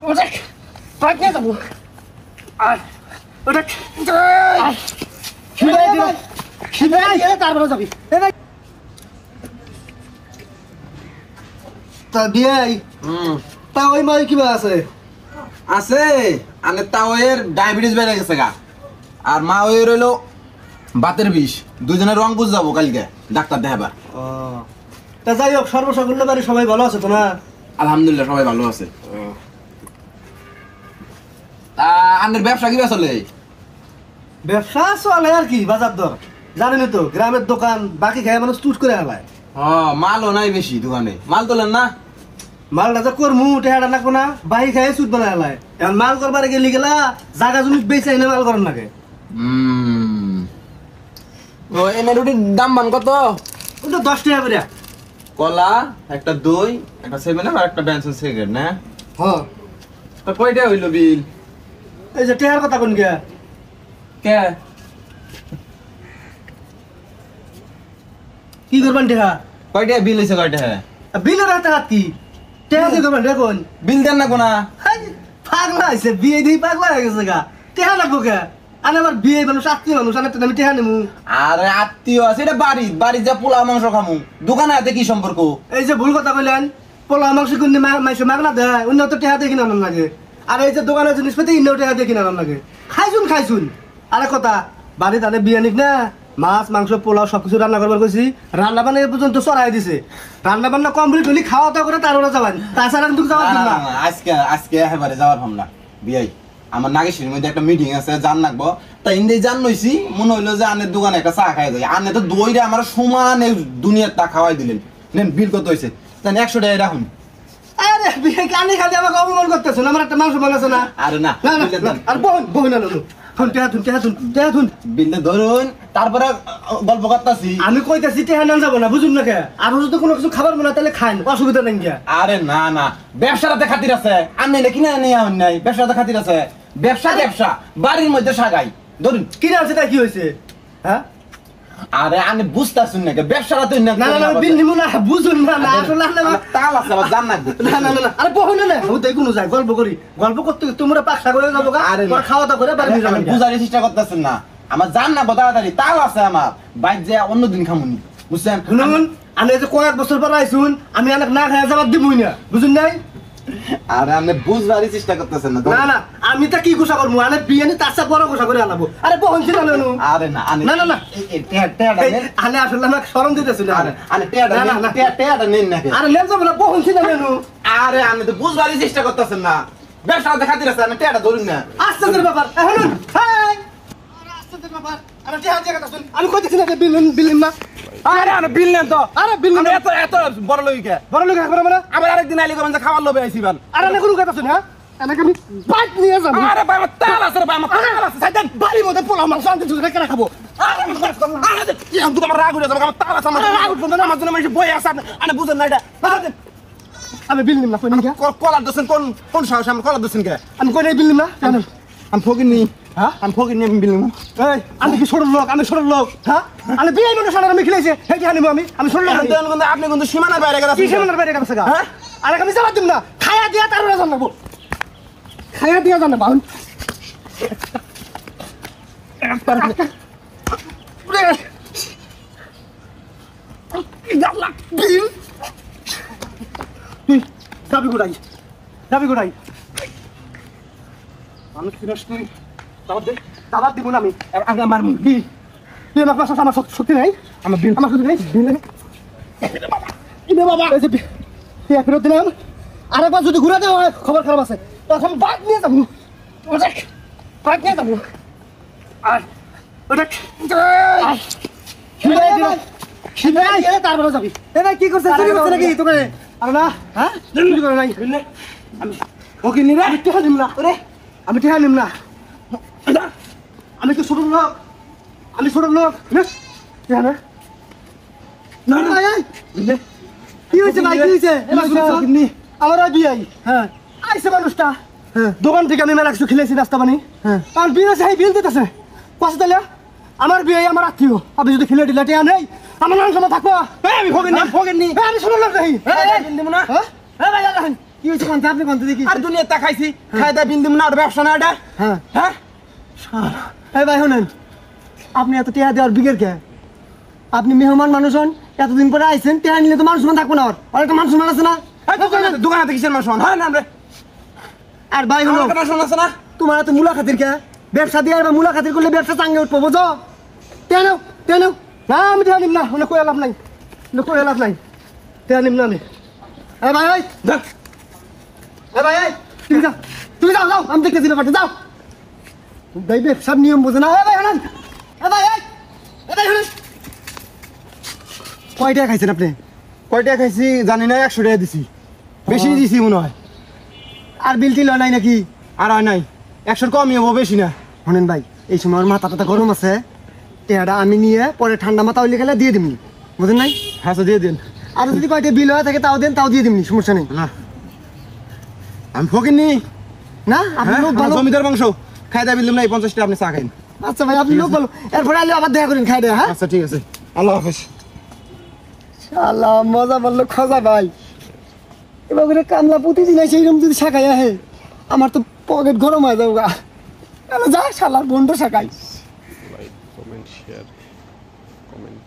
ওটা পাক নিয়ে যাবো আর ওটা খিদাই তারপরে যাবি তা বিয়াই তা ওই মাই কিবা আছে আছে আনে তাও এর ডায়াবেটিস বেড়ে গেছে গা আর মা ওই রইলো বাতের বিষ দুজনের রং বুঝ যাবো কালকে ডাক্তার দেখাবার তা যাই হোক সর্বসাকুল্য বাড়ি সবাই ভালো আছে তো না আলহামদুলিল্লাহ সবাই ভালো আছে তা আনের ব্যবসা কি চলে ব্যবসা চলে আর কি বাজার দর জানেনই তো গ্রামের দোকান বাকি খায় মানুষ টুট করে হালায় মালও নাই বেশি দোকানে মাল তোলেন না মালটা যে করমু টেহাটা লাগবো না বাহি খায় সুদ বানায় হালায় এখন মাল করবার গেলি গেলা জাগা জমি বেচে এনে মাল করেন লাগে ও এনে রুটির দাম বান কত ওটা 10 টাকা করে কলা একটা দই একটা সেভেন আর একটা ব্যান্সন সিগারেট না হ্যাঁ তা কয়টা হইলো বিল এই যে টেহার কথা কোন গিয়া কে কি করবেন টেহা কয়টা বিল হইছে কয়টা বিলের হাতে হাত কি টেহা কি করবেন দেখুন বিল দেন না কোনা পাগলা হয়েছে বিয়ে দিয়ে পাগলা হয়ে গেছে গা টেহা লাগবো কে আরে আমার বিয়ে মানুষ আত্মীয় মানুষ আমি টেহা নেবো আরে আত্মীয় আছে এটা বাড়ি যা পোলা মাংস খামু দোকানে হাতে কি সম্পর্ক এই যে ভুল কথা কইলেন পোলা মাংস কিনে মাইসে মাগনা দেয় অন্য তো টেহা দিয়ে কিনে আনার লাগে আর এই যে দোকানের জিনিসপাতি ইন্নাও টেহা দিয়ে কিনে আনার লাগে খাইছুন আরে কথা বাড়ি তাদের বিয়ে নিক না মাছ মাংস পোলাও সবকিছু রান্না করবার কইছি রান্না বান্না এ পর্যন্ত চড়াই দিছে রান্না বান্না কমপ্লিট হলি খাওয়া দাওয়া করে তারপরে যাবেন তাছাড়া কিন্তু যাওয়ার জন্য না আজকে একেবারে যাওয়ার ভাবনা বিয়াই আমার নাগেশ্বরীর মধ্যে একটা মিটিং আছে জান রাখবো তা ইন্দি জান নইছি মনে হইলো যে আনের দোকানে একটা চা খাই যায় আনে তো দইরে আমার সমান দুনিয়ার তা খাওয়াই দিলেন নেন বিল কত হয়েছে তাহলে 100 টাকা রাখুন আরে বিয়ে কানে খালি আমাকে অপমান করতেছ আমার একটা মাংস বানাছে না আরে না আর বহু না থুন বিলটা ধরুন তারপরে গল্প করতেছি আমি কইতাছি টেহা না যাবো না বুঝুন না কে আর যদি কোনো কিছু খাবার মনে তাহলে খান অসুবিধা নেই গিয়া আরে না ব্যবসাটাতে খাতির আছে আমি না কিনে নিয়ে আন নাই ব্যবসাতে খাতির আছে ব্যবসা বাড়ির মধ্যে সাগাই ধরুন কিনে আছে তাই কি হয়েছে হ্যাঁ আরে আমি বুঝতাছুন না ব্যবসাটা তো না বিল নিমু না বুঝুন না আসলে না তাল আছে আবার জান না না আরে বহু না হুদাই কোনো যায় গল্প করতে তোমরা পাকশা করে যাবো খাওয়া দাওয়া করে বাড়ি যাবেন বুঝার চেষ্টা করতেছেন না আমার জান না তাড়াতাড়ি তাল আছে আমার বাইক যে অন্যদিন খামুনি বুঝছেন শুনুন আমি এই যে কয়েক বছর পর আইসুন আমি অনেক না খাই যাবার দিবই না বুঝুন নাই আরে আমি বুঝবারই চেষ্টা করতেছেন না আমি তা কি গোসা করবো আনে বিয়ে নি তার সাথে বড় গোসা করে আনাবো আরে বহন ছিল না আরে না না আনে আসলে আমাকে শরম দিতেছিল আরে টেয়াটা নেন না আরে লেন যাবো না বহন ছিল না আরে আমি তো বুঝবারই চেষ্টা করতেছেন না ব্যবসা দেখাতে আছে আমি টেয়াটা ধরুন না আস্তে ব্যাপার এখন আস্তে ব্যাপার আরে টেয়া দিয়ে কথা শুন আমি কইতেছি না বিল না আরে বিল নেন তো আরে বিল এত বড় লইকে একবার মানে আবার আরেকদিন আইলি করবেন যে খাওয়ার লোভে আইছিবান আরে না কোনো কথা শুন হ্যাঁ আমাকে আমি বাইক নিয়ে যাব আরে ভাই আমার তাল আছে রে ভাই আমার তাল আছে সাইডেন বাড়ির মধ্যে পোলা মাংস আনতে চলে কেন খাবো আরে কি আমি তোমার রাগ উঠে যাবে আমার তাল আছে আমার রাগ উঠবে না আমার জন্য মানুষ বই আছে আপনি বুঝেন না এটা আমি বিল নিম না কই নিকা কলার দছেন কোন সাহস আমি কলার দছেন কে আমি কই নাই বিল নিম না কেন আমি ফকিনি হ্যাঁ আমি ফকিনি আমি বিল নিম এই আমি কি ছোট লোক হ্যাঁ আমি বিয়ে মানুষ আমি খেলেছে হেঁটে আনিব আমি ছোট লোক আপনি কিন্তু সীমানার বাইরে গেছেন কি সীমানার বাইরে গেছে গা হ্যাঁ আরে আমি যাবার দিম না খায়া দিয়া তারপরে জানাবো খায়া দিয়া জানাবো যাবি গোড়াই মানুষ তুই দাবার দিব না আমি আমার তুই আমার পাশে আমার শক্তি নাই আমার শক্তি নাই বাবা ফেরত দিলাম আরেকবার যদি ঘুরে দেওয়া হয় খবর খারাপ আছে তখন বাইক নিয়ে যাবো আর ওটা তারপরে যাবি কি করছে নাকি তোকে আর না হ্যাঁ নাই আমি ওকে নিয়ে টেহা নিম না আমি টেহা নিম না আমি তো ছোট লোক কি হয়েছে ভাই কি হয়েছে আমার বিয়াই হ্যাঁ আইসে মানুষটা দোকান থেকে আমি মেলা কিছু খেলেছি নাস্তা পানি কারণ বিল আছে বিল দিতেছে কষ্ট তাহলে আমার বিয়ে আমার আত্মীয় আপনি যদি খেলে দিলে টেয়া নেই আমার নাম সময় থাকবো আমি ফোকেননি আমি ছোট লোক নেই কি হয়েছে কোনটা আপনি কোনটা দেখি আর দুনিয়ার তা খাইছি খাই দা বিন্দু না আর ব্যবসা না এটা হ্যাঁ হ্যাঁ এই ভাই শুনেন আপনি এত টেহা দেওয়ার বিগের কে আপনি মেহমান মানুষ হন এতদিন পরে আইছেন টেহা নিলে তো মানুষ মান থাকবো না আর একটা মানুষ মান আছে না দোকানে কিসের মানুষ হয় না রে আর ভাই হলো মানুষ আছে না তোমার তো মূলা খাতির কে ব্যবসা দিয়ে আর মূলা খাতির করলে ব্যবসা চাঙ্গে উঠবো বুঝো টেন না আমি টেহা নিম না ওনে কই লাভ নাই ওনে কই লাভ নাই টেহা নিম না আমি এ ভাই এই যা এ ভাই এই তুমি যাও যাও আমি দেখতেছি ব্যাপারটা যাও ভাই ব্যবসার নিয়ম বোঝে না এ ভাই শুনেন এ ভাই এই এ ভাই শুনেন কয় টাকা খাইছেন আপনি কয়টা খাইছি জানি না 100 টাকা দিছি বেশি দিছি মনে হয় আর বিল টিল হয় নাই নাকি আর হয় নাই 100 কমই হবো বেশি না শোনেন ভাই এই সময় আমার মাথা টাথা গরম আছে টেহাটা আমি নিয়ে পরে ঠান্ডা মাথা হইলে গেলে দিয়ে দিমনি বুঝেন নাই হ্যাঁ দিয়ে দিন আর যদি কয়টা বিল হয়ে থাকে তাও দেন তাও দিয়ে দিমনি সমস্যা নেই না আমি ফকির নি না আপনি লোক ভালো জমিদার বংশ খাই দা বিলুম নাই 50 টাকা আপনি চা খাইন আচ্ছা ভাই আপনি লোক ভালো এরপরে আইলে আবার দেখা করেন খাই দেয় হ্যাঁ আচ্ছা ঠিক আছে আল্লাহ হাফেজ শালা মজা বললো খজা ভাই এবার করে কামলা প্রতিদিন এসে এইরকম যদি শাখাই আহে আমার তো পকেট গরম হয়ে যাবো গা যা শালার বন্ধু শাখাই লাইক কমেন্ট শেয়ার কমেন্ট